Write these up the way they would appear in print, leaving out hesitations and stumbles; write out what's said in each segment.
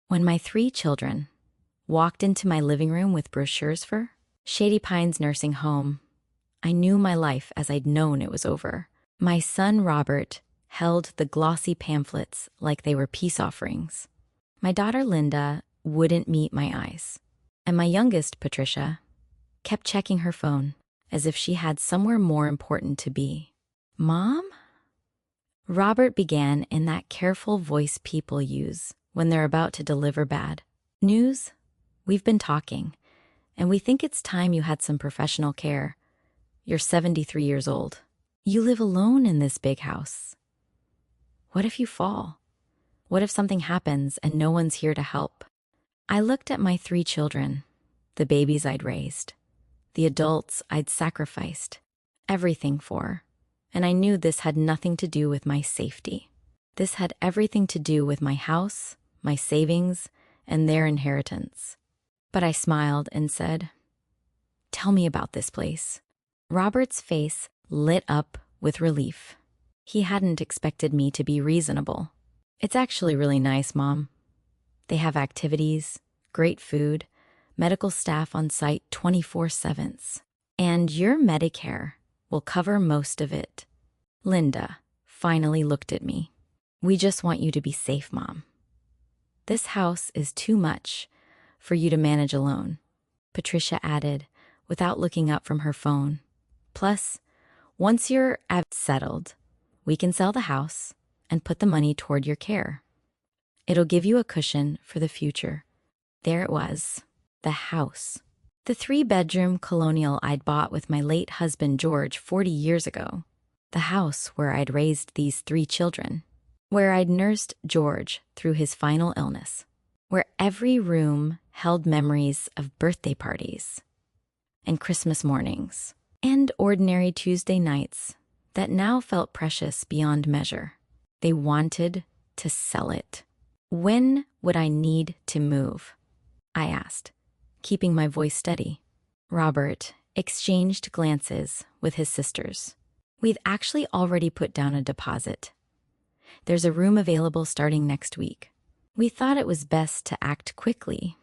When my three children walked into my living room with brochures for Shady Pines Nursing Home, I knew my life as I'd known it was over. My son Robert held the glossy pamphlets like they were peace offerings. My daughter Linda wouldn't meet my eyes. And my youngest, Patricia, kept checking her phone as if she had somewhere more important to be. Mom? Robert began in that careful voice people use when they're about to deliver bad news. We've been talking, and we think it's time you had some professional care. You're 73 years old. You live alone in this big house. What if you fall? What if something happens and no one's here to help? I looked at my three children, the babies I'd raised, the adults I'd sacrificed everything for, and I knew this had nothing to do with my safety. This had everything to do with my house, my savings, and their inheritance. But I smiled and said, "Tell me about this place." Robert's face lit up with relief. He hadn't expected me to be reasonable. "It's actually really nice, Mom. They have activities, great food, medical staff on site 24/7. And your Medicare will cover most of it." Linda finally looked at me. "We just want you to be safe, Mom. This house is too much for you to manage alone," Patricia added without looking up from her phone. "Plus, once you're settled, we can sell the house and put the money toward your care. It'll give you a cushion for the future." There it was, the house. The 3-bedroom colonial I'd bought with my late husband George 40 years ago. The house where I'd raised these 3 children. Where I'd nursed George through his final illness. Where every room held memories of birthday parties and Christmas mornings and ordinary Tuesday nights that now felt precious beyond measure. They wanted to sell it. "When would I need to move?" I asked, keeping my voice steady. Robert exchanged glances with his sisters. "We've actually already put down a deposit. There's a room available starting next week. We thought it was best to act quickly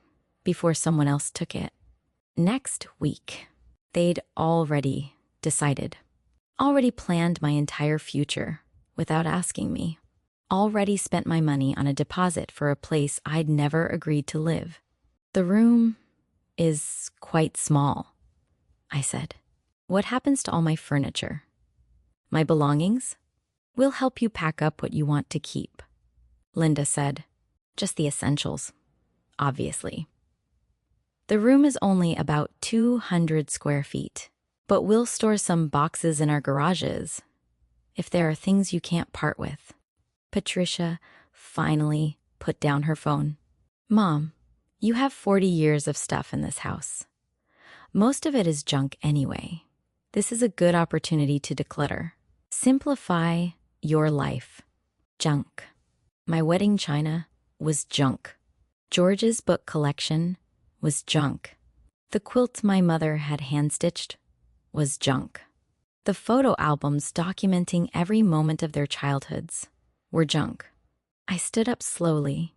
before someone else took it." Next week. They'd already decided. Already planned my entire future without asking me. Already spent my money on a deposit for a place I'd never agreed to live. "The room is quite small," I said. "What happens to all my furniture? My belongings?" "We'll help you pack up what you want to keep," Linda said. "Just the essentials, obviously. The room is only about 200 square feet, but we'll store some boxes in our garages if there are things you can't part with." Patricia finally put down her phone. "Mom, you have 40 years of stuff in this house. Most of it is junk anyway. This is a good opportunity to declutter. Simplify your life." Junk. My wedding china was junk. George's book collection was junk. The quilt my mother had hand-stitched was junk. The photo albums documenting every moment of their childhoods were junk. I stood up slowly,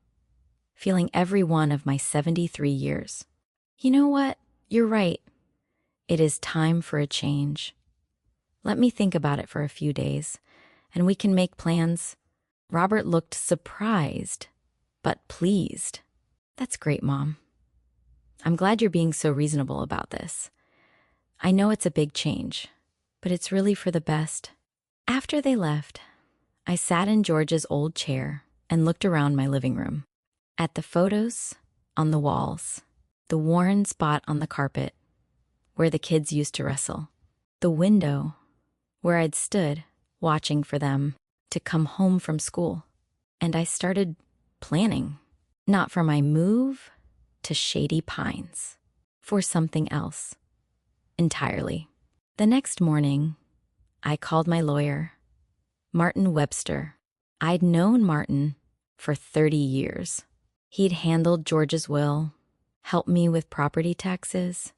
feeling every one of my 73 years. "You know what? You're right. It is time for a change. Let me think about it for a few days, and we can make plans." Robert looked surprised, but pleased. "That's great, Mom. I'm glad you're being so reasonable about this. I know it's a big change, but it's really for the best." After they left, I sat in George's old chair and looked around my living room. At the photos on the walls, the worn spot on the carpet where the kids used to wrestle, the window where I'd stood watching for them to come home from school. And I started planning, not for my move to Shady Pines, for something else entirely. The next morning, I called my lawyer, Martin Webster. I'd known Martin for 30 years. He'd handled George's will, helped me with property taxes,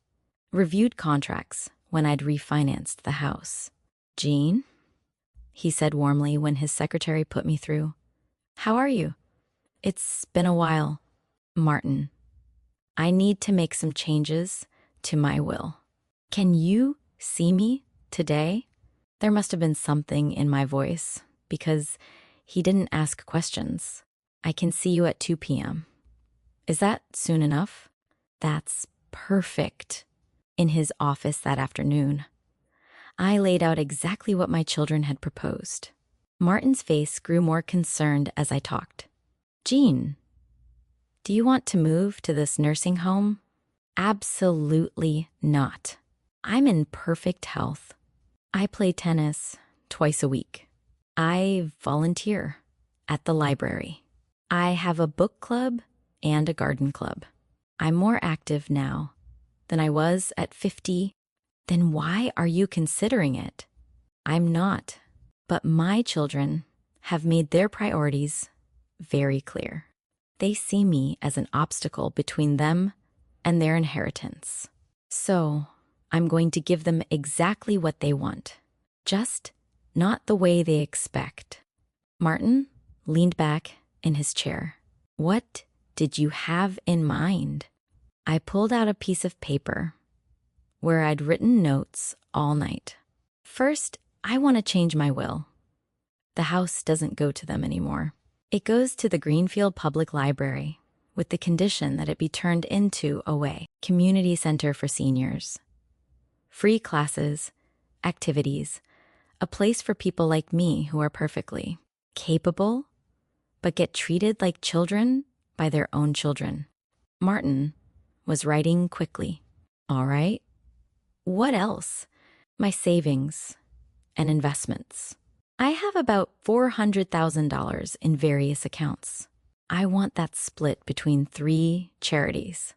reviewed contracts when I'd refinanced the house. "Jean," he said warmly when his secretary put me through. "How are you? It's been a while." Martin, I need to make some changes to my will. Can you see me today? There must have been something in my voice because he didn't ask questions. I can see you at 2 p.m. Is that soon enough? That's perfect. In his office that afternoon, I laid out exactly what my children had proposed. Martin's face grew more concerned as I talked. Jean, do you want to move to this nursing home? Absolutely not. I'm in perfect health. I play tennis twice a week. I volunteer at the library. I have a book club and a garden club. I'm more active now than I was at 50. Then why are you considering it? I'm not, but my children have made their priorities very clear. They see me as an obstacle between them and their inheritance. So I'm going to give them exactly what they want, just not the way they expect. Martin leaned back in his chair. What did you have in mind? I pulled out a piece of paper where I'd written notes all night. First, I want to change my will. The house doesn't go to them anymore. It goes to the Greenfield Public Library with the condition that it be turned into a community center for seniors. Free classes, activities, a place for people like me who are perfectly capable, but get treated like children by their own children. Martin was writing quickly. All right. What else? My savings and investments. I have about $400,000 in various accounts. I want that split between 3 charities.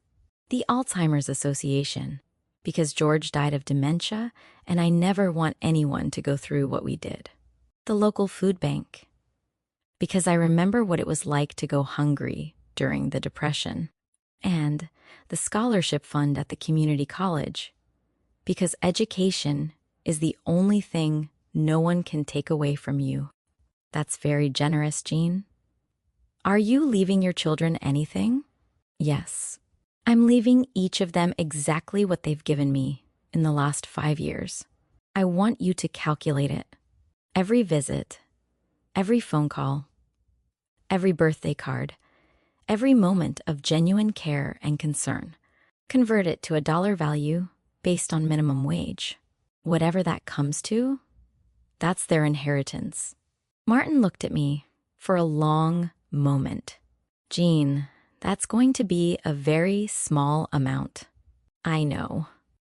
The Alzheimer's Association, because George died of dementia, and I never want anyone to go through what we did. The local food bank, because I remember what it was like to go hungry during the Depression. And the scholarship fund at the community college, because education is the only thing no one can take away from you. That's very generous, Jean. Are you leaving your children anything? Yes. I'm leaving each of them exactly what they've given me in the last 5 years. I want you to calculate it. Every visit, every phone call, every birthday card, every moment of genuine care and concern. Convert it to a dollar value based on minimum wage. Whatever that comes to, that's their inheritance. Martin looked at me for a long moment. Jean, that's going to be a very small amount. I know.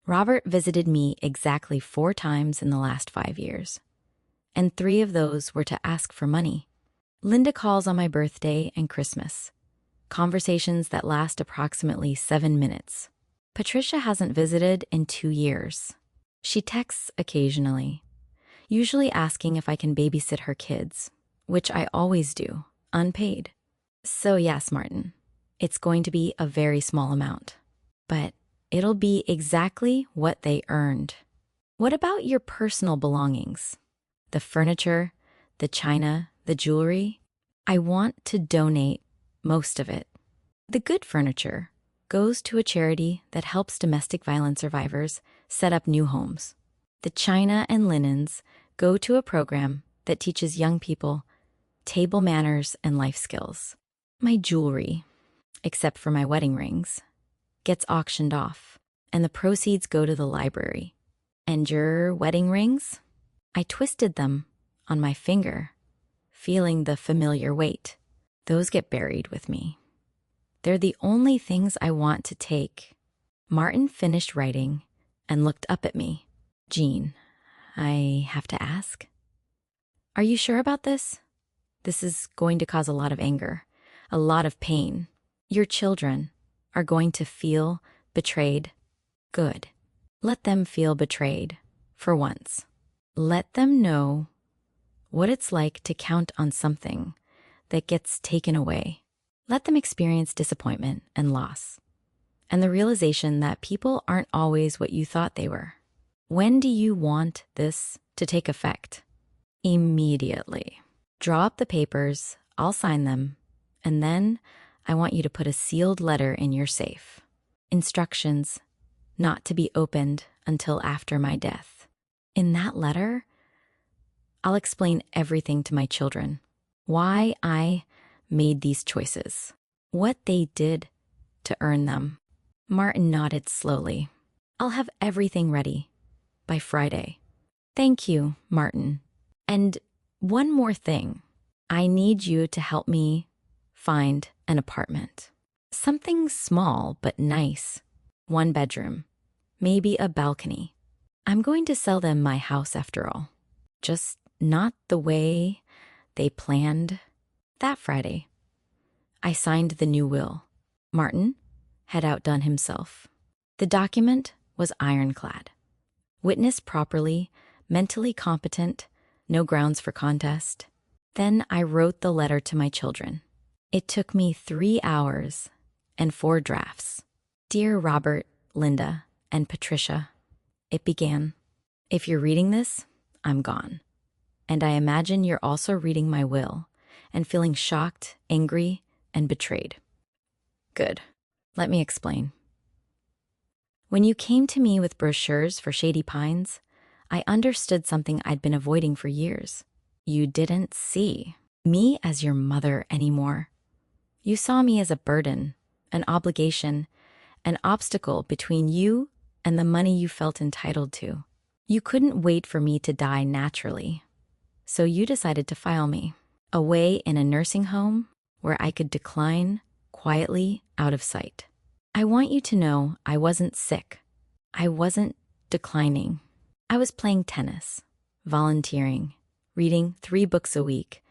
Robert visited me exactly 4 times in the last 5 years, and 3 of those were to ask for money. Linda calls on my birthday and Christmas. Conversations that last approximately 7 minutes. Patricia hasn't visited in 2 years. She texts occasionally, usually asking if I can babysit her kids, which I always do, unpaid. So yes, Martin, it's going to be a very small amount, but it'll be exactly what they earned. What about your personal belongings? The furniture, the china, the jewelry? I want to donate most of it. The good furniture goes to a charity that helps domestic violence survivors set up new homes. The china and linens go to a program that teaches young people table manners and life skills. My jewelry, except for my wedding rings, gets auctioned off, and the proceeds go to the library. And your wedding rings? I twisted them on my finger, feeling the familiar weight. Those get buried with me. They're the only things I want to take. Martin finished writing and looked up at me. Jean, I have to ask. Are you sure about this? This is going to cause a lot of anger, a lot of pain. Your children are going to feel betrayed. Good. Let them feel betrayed for once. Let them know what it's like to count on something that gets taken away. Let them experience disappointment and loss, and the realization that people aren't always what you thought they were. When do you want this to take effect? Immediately. Draw up the papers, I'll sign them, and then I want you to put a sealed letter in your safe. Instructions not to be opened until after my death. In that letter, I'll explain everything to my children. Why I made these choices. What they did to earn them. Martin nodded slowly. I'll have everything ready by Friday. Thank you, Martin. And one more thing. I need you to help me find an apartment. Something small but nice. 1 bedroom. Maybe a balcony. I'm going to sell them my house after all. Just not the way they planned. That Friday, I signed the new will. Martin had outdone himself. The document was ironclad. Witnessed properly, mentally competent, no grounds for contest. Then I wrote the letter to my children. It took me 3 hours and 4 drafts. Dear Robert, Linda, and Patricia, it began. If you're reading this, I'm gone. And I imagine you're also reading my will and feeling shocked, angry, and betrayed. Good. Let me explain. When you came to me with brochures for Shady Pines, I understood something I'd been avoiding for years. You didn't see me as your mother anymore. You saw me as a burden, an obligation, an obstacle between you and the money you felt entitled to. You couldn't wait for me to die naturally. So you decided to file me away in a nursing home where I could decline quietly out of sight. I want you to know I wasn't sick. I wasn't declining. I was playing tennis, volunteering, reading 3 books a week,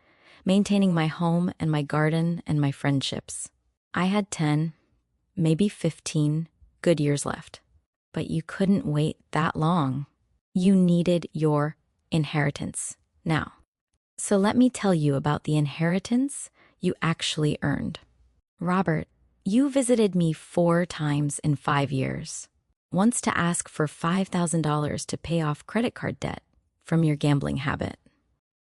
maintaining my home and my garden and my friendships. I had 10, maybe 15 good years left. But you couldn't wait that long. You needed your inheritance now. So let me tell you about the inheritance you actually earned. Robert, you visited me 4 times in 5 years. Once to ask for $5,000 to pay off credit card debt from your gambling habit.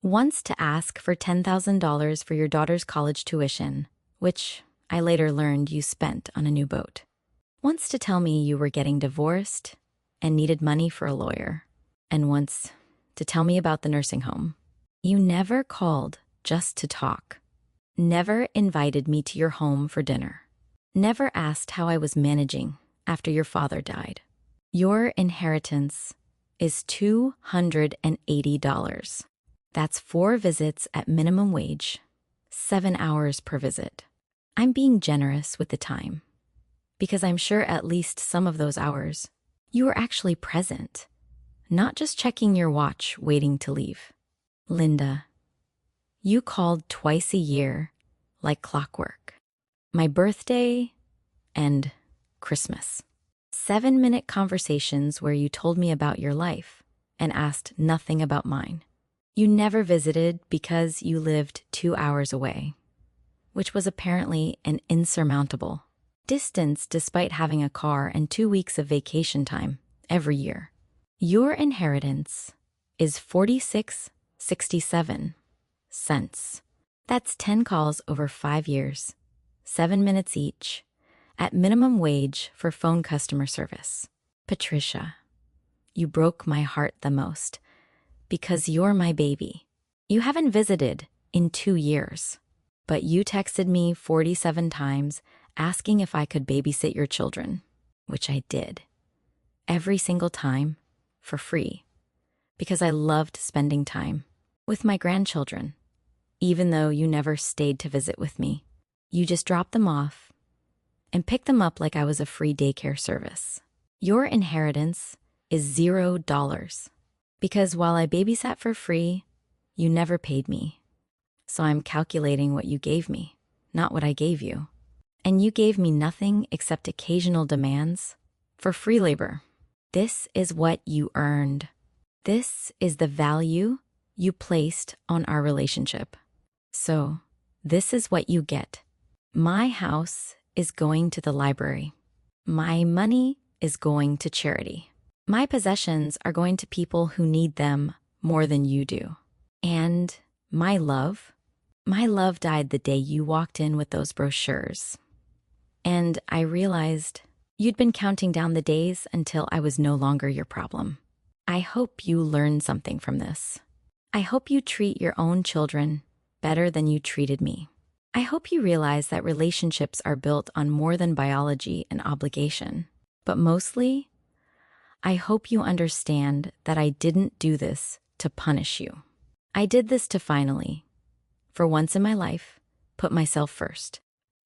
Once to ask for $10,000 for your daughter's college tuition, which I later learned you spent on a new boat. Once to tell me you were getting divorced and needed money for a lawyer. And once to tell me about the nursing home. You never called just to talk. Never invited me to your home for dinner. Never asked how I was managing after your father died. Your inheritance is $280. That's 4 visits at minimum wage, 7 hours per visit. I'm being generous with the time, because I'm sure at least some of those hours you were actually present, not just checking your watch waiting to leave. Linda, you called twice a year like clockwork. My birthday and Christmas. 7-minute conversations where you told me about your life and asked nothing about mine. You never visited because you lived 2 hours away, which was apparently an insurmountable distance despite having a car and 2 weeks of vacation time every year. Your inheritance is 46.67 cents. That's 10 calls over 5 years, 7 minutes each, at minimum wage for phone customer service. Patricia, you broke my heart the most because you're my baby. You haven't visited in 2 years, but you texted me 47 times asking if I could babysit your children, which I did. Every single time, for free, because I loved spending time with my grandchildren. Even though you never stayed to visit with me, you just dropped them off and picked them up like I was a free daycare service. Your inheritance is $0, because while I babysat for free, you never paid me. So I'm calculating what you gave me, not what I gave you. And you gave me nothing except occasional demands for free labor. This is what you earned. This is the value you placed on our relationship. So, this is what you get. My house is going to the library. My money is going to charity. My possessions are going to people who need them more than you do. And my love died the day you walked in with those brochures. And I realized you'd been counting down the days until I was no longer your problem. I hope you learn something from this. I hope you treat your own children better than you treated me. I hope you realize that relationships are built on more than biology and obligation. But mostly, I hope you understand that I didn't do this to punish you. I did this to finally, for once in my life, put myself first.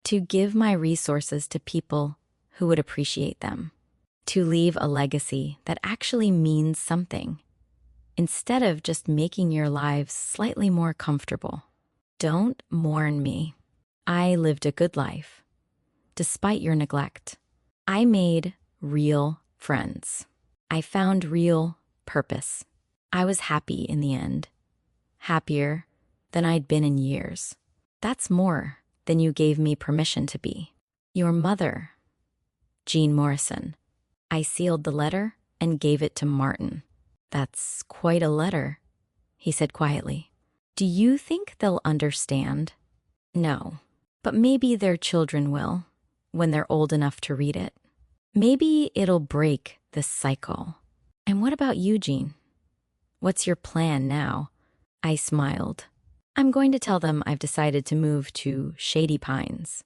To give my resources to people who would appreciate them. To leave a legacy that actually means something, instead of just making your lives slightly more comfortable. Don't mourn me. I lived a good life, despite your neglect. I made real friends. I found real purpose. I was happy in the end. Happier than I'd been in years. That's more than you gave me permission to be. Your mother, Jean Morrison. I sealed the letter and gave it to Martin. That's quite a letter, he said quietly. Do you think they'll understand? No, but maybe their children will, when they're old enough to read it. Maybe it'll break the cycle. And what about you, Jean? What's your plan now? I smiled. I'm going to tell them I've decided to move to Shady Pines.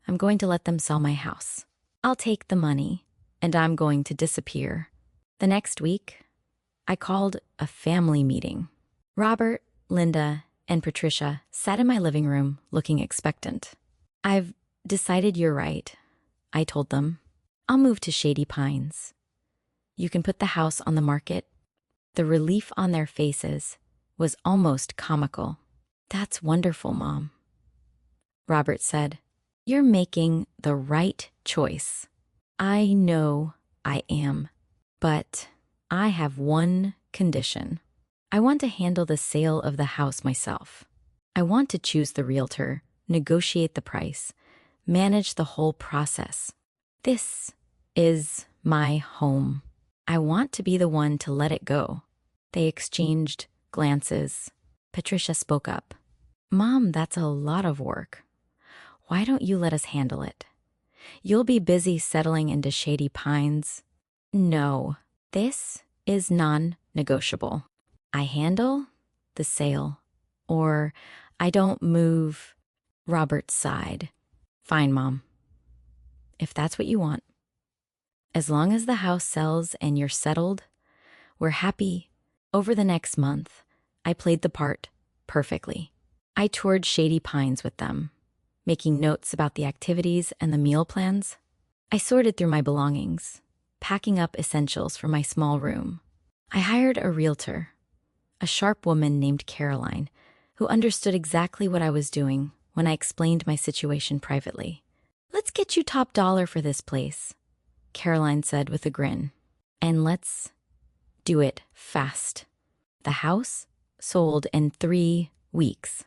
I'm going to let them sell my house. I'll take the money, and I'm going to disappear. The next week, I called a family meeting. Robert, Linda, and Patricia sat in my living room looking expectant. I've decided you're right, I told them. I'll move to Shady Pines. You can put the house on the market. The relief on their faces was almost comical. That's wonderful, Mom. Robert said, You're making the right choice. I know I am, but I have one condition. I want to handle the sale of the house myself. I want to choose the realtor, negotiate the price, manage the whole process. This is my home. I want to be the one to let it go. They exchanged glances. Patricia spoke up. Mom, that's a lot of work. Why don't you let us handle it? You'll be busy settling into Shady Pines. No, this is non-negotiable. I handle the sale, or I don't move. Robert sighed. Fine, Mom. If that's what you want. As long as the house sells and you're settled, we're happy. Over the next month, I played the part perfectly. I toured Shady Pines with them, making notes about the activities and the meal plans. I sorted through my belongings, packing up essentials for my small room. I hired a realtor, a sharp woman named Caroline, who understood exactly what I was doing when I explained my situation privately. Let's get you top dollar for this place, Caroline said with a grin. And let's do it fast. The house sold in 3 weeks.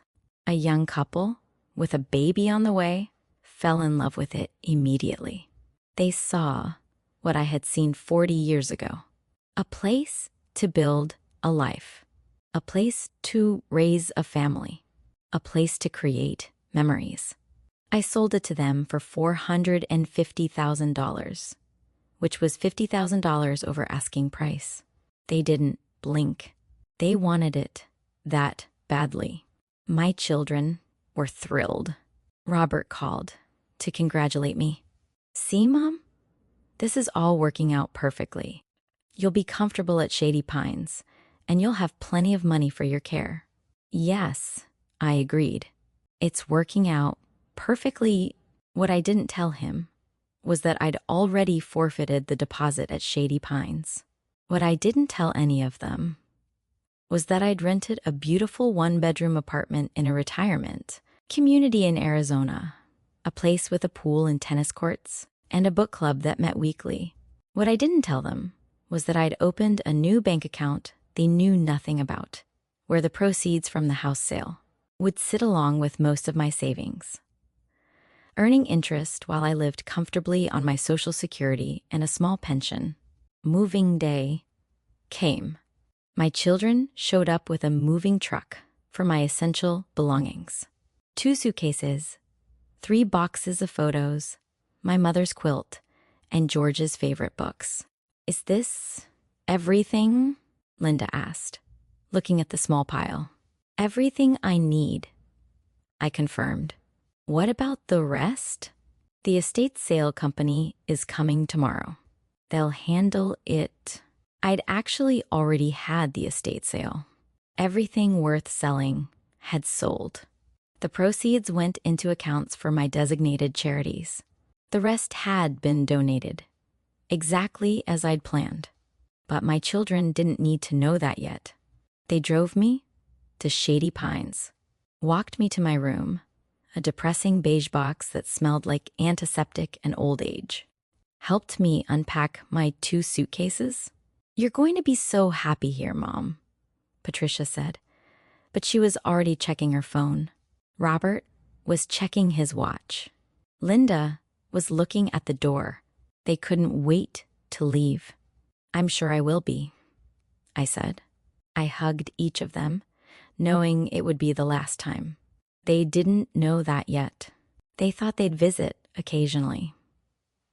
A young couple with a baby on the way fell in love with it immediately. They saw what I had seen 40 years ago. A place to build a life. A place to raise a family. A place to create memories. I sold it to them for $450,000, which was $50,000 over asking price. They didn't blink. They wanted it that badly. My children were thrilled. Robert called to congratulate me. See, Mom? This is all working out perfectly. You'll be comfortable at Shady Pines, and you'll have plenty of money for your care. Yes, I agreed. It's working out perfectly. What I didn't tell him was that I'd already forfeited the deposit at Shady Pines. What I didn't tell any of them was that I'd rented a beautiful 1-bedroom apartment in a retirement community in Arizona, a place with a pool and tennis courts, and a book club that met weekly. What I didn't tell them was that I'd opened a new bank account they knew nothing about, where the proceeds from the house sale would sit along with most of my savings, earning interest while I lived comfortably on my Social Security and a small pension. Moving day came. My children showed up with a moving truck for my essential belongings. 2 suitcases, 3 boxes of photos, my mother's quilt, and George's favorite books. Is this everything? Linda asked, looking at the small pile. Everything I need, I confirmed. What about the rest? The estate sale company is coming tomorrow. They'll handle it. I'd actually already had the estate sale. Everything worth selling had sold. The proceeds went into accounts for my designated charities. The rest had been donated, exactly as I'd planned. But my children didn't need to know that yet. They drove me to Shady Pines, walked me to my room, a depressing beige box that smelled like antiseptic and old age, helped me unpack my 2 suitcases. You're going to be so happy here, Mom, Patricia said, but she was already checking her phone. Robert was checking his watch. Linda was looking at the door. They couldn't wait to leave. I'm sure I will be, I said. I hugged each of them, knowing it would be the last time. They didn't know that yet. They thought they'd visit occasionally.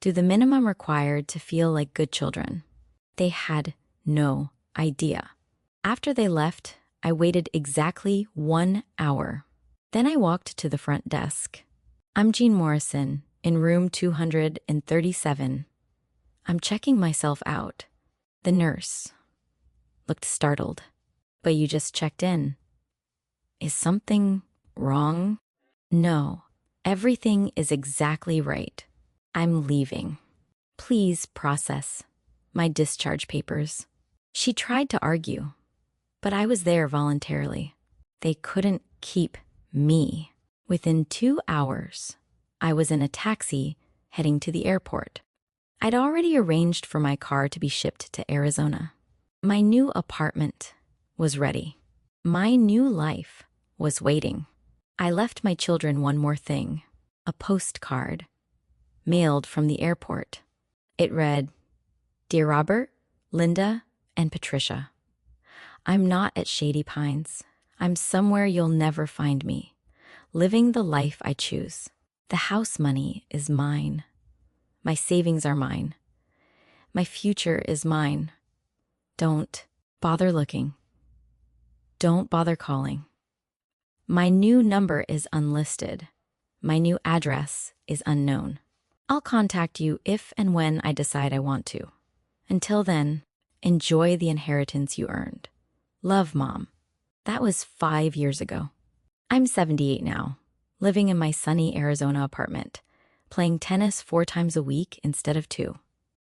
Do the minimum required to feel like good children. They had no idea. After they left, I waited exactly 1 hour. Then I walked to the front desk. I'm Jean Morrison, in room 237. I'm checking myself out. The nurse looked startled. But you just checked in. Is something wrong? No, everything is exactly right. I'm leaving. Please process my discharge papers. She tried to argue, but I was there voluntarily. They couldn't keep me. Within 2 hours, I was in a taxi heading to the airport. I'd already arranged for my car to be shipped to Arizona. My new apartment was ready. My new life was waiting. I left my children one more thing, a postcard, mailed from the airport. It read, Dear Robert, Linda, and Patricia, I'm not at Shady Pines. I'm somewhere you'll never find me, living the life I choose. The house money is mine. My savings are mine. My future is mine. Don't bother looking. Don't bother calling. My new number is unlisted. My new address is unknown. I'll contact you if and when I decide I want to. Until then, enjoy the inheritance you earned. Love, Mom. That was 5 years ago. I'm 78 now, living in my sunny Arizona apartment, playing tennis 4 times a week instead of 2.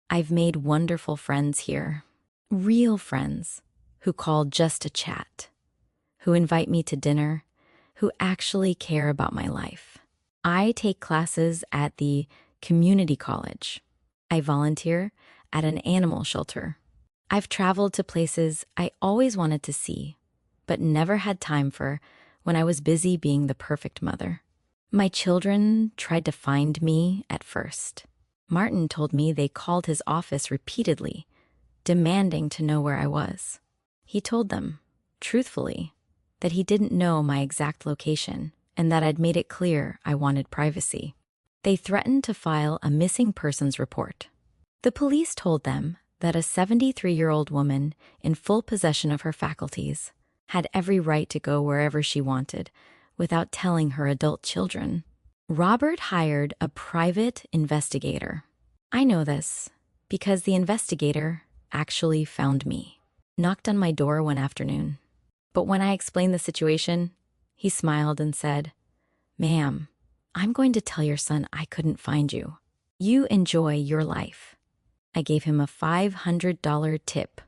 I've made wonderful friends here. Real friends who call just to chat, who invite me to dinner, who actually care about my life. I take classes at the community college. I volunteer at an animal shelter. I've traveled to places I always wanted to see, but never had time for when I was busy being the perfect mother. My children tried to find me at first. Martin told me they called his office repeatedly, demanding to know where I was. He told them, truthfully, that he didn't know my exact location and that I'd made it clear I wanted privacy. They threatened to file a missing persons report. The police told them that a 73-year-old woman in full possession of her faculties had every right to go wherever she wanted without telling her adult children. Robert hired a private investigator. I know this because the investigator actually found me, knocked on my door one afternoon. But when I explained the situation, he smiled and said, Ma'am, I'm going to tell your son I couldn't find you. You enjoy your life. I gave him a $500 tip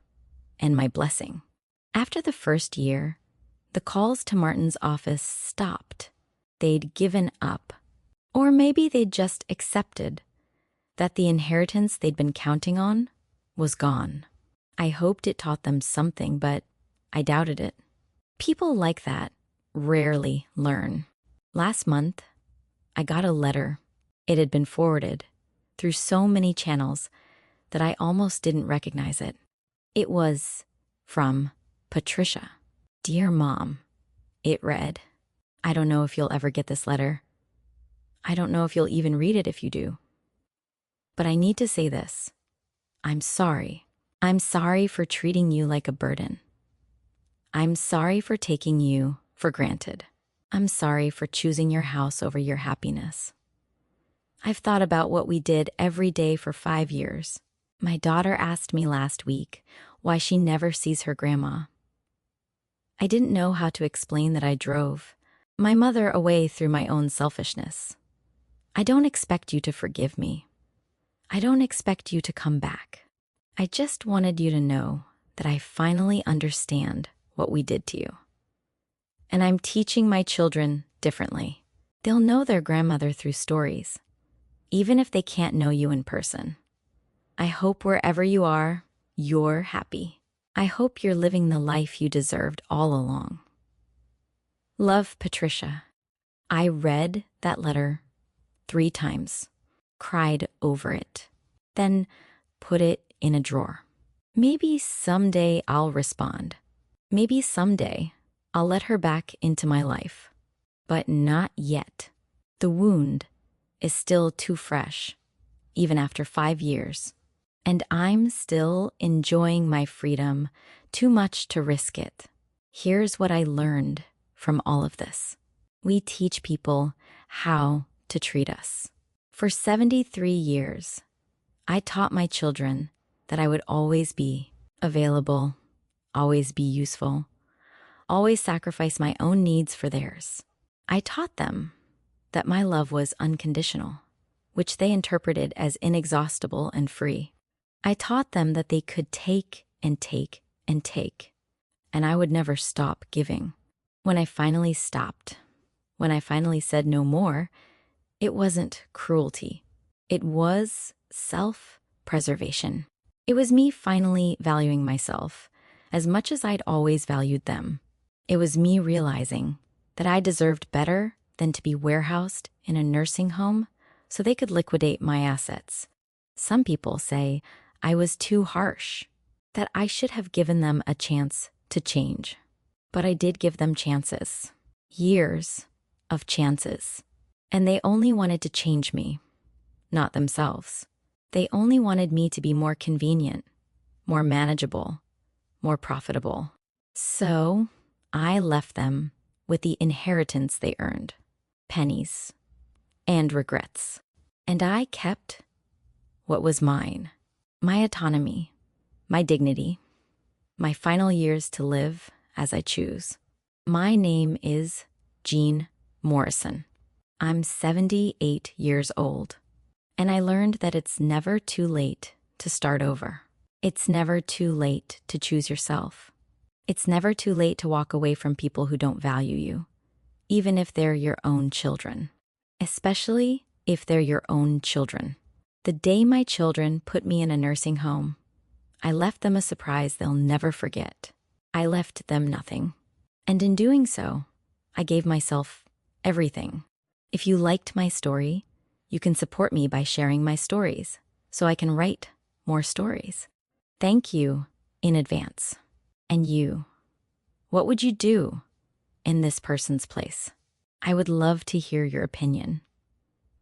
and my blessing. After the first year, the calls to Martin's office stopped. They'd given up. Or maybe they'd just accepted that the inheritance they'd been counting on was gone. I hoped it taught them something, but I doubted it. People like that rarely learn. Last month, I got a letter. It had been forwarded through so many channels that I almost didn't recognize it. It was from Patricia. Dear Mom, it read, I don't know if you'll ever get this letter. I don't know if you'll even read it if you do. But I need to say this. I'm sorry. I'm sorry for treating you like a burden. I'm sorry for taking you for granted. I'm sorry for choosing your house over your happiness. I've thought about what we did every day for 5 years. My daughter asked me last week why she never sees her grandma. I didn't know how to explain that I drove my mother away through my own selfishness. I don't expect you to forgive me. I don't expect you to come back. I just wanted you to know that I finally understand what we did to you. And I'm teaching my children differently. They'll know their grandmother through stories, even if they can't know you in person. I hope wherever you are, you're happy. I hope you're living the life you deserved all along. Love, Patricia. I read that letter 3 times, cried over it, then put it in a drawer. Maybe someday I'll respond. Maybe someday I'll let her back into my life. But not yet. The wound is still too fresh, even after 5 years. And I'm still enjoying my freedom too much to risk it. Here's what I learned from all of this. We teach people how to treat us. For 73 years, I taught my children that I would always be available, always be useful, always sacrifice my own needs for theirs. I taught them that my love was unconditional, which they interpreted as inexhaustible and free. I taught them that they could take and take and take, and I would never stop giving. When I finally stopped, when I finally said no more, it wasn't cruelty. It was self-preservation. It was me finally valuing myself as much as I'd always valued them. It was me realizing that I deserved better than to be warehoused in a nursing home so they could liquidate my assets. Some people say I was too harsh, that I should have given them a chance to change. But I did give them chances, years of chances. And they only wanted to change me, not themselves. They only wanted me to be more convenient, more manageable, more profitable. So I left them with the inheritance they earned, pennies and regrets. And I kept what was mine, my autonomy, my dignity, my final years to live as I choose. My name is Jean Morrison. I'm 78 years old, and I learned that it's never too late to start over. It's never too late to choose yourself. It's never too late to walk away from people who don't value you, even if they're your own children. Especially if they're your own children. The day my children put me in a nursing home, I left them a surprise they'll never forget. I left them nothing. And in doing so, I gave myself everything. If you liked my story, you can support me by sharing my stories so I can write more stories. Thank you in advance. And you, what would you do in this person's place? I would love to hear your opinion.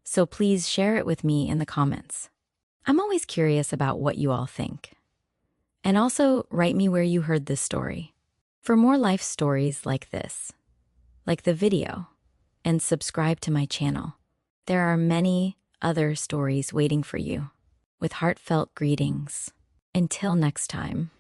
So please share it with me in the comments. I'm always curious about what you all think. And also write me where you heard this story. For more life stories like this, like the video, and subscribe to my channel. There are many other stories waiting for you. With heartfelt greetings. Until next time.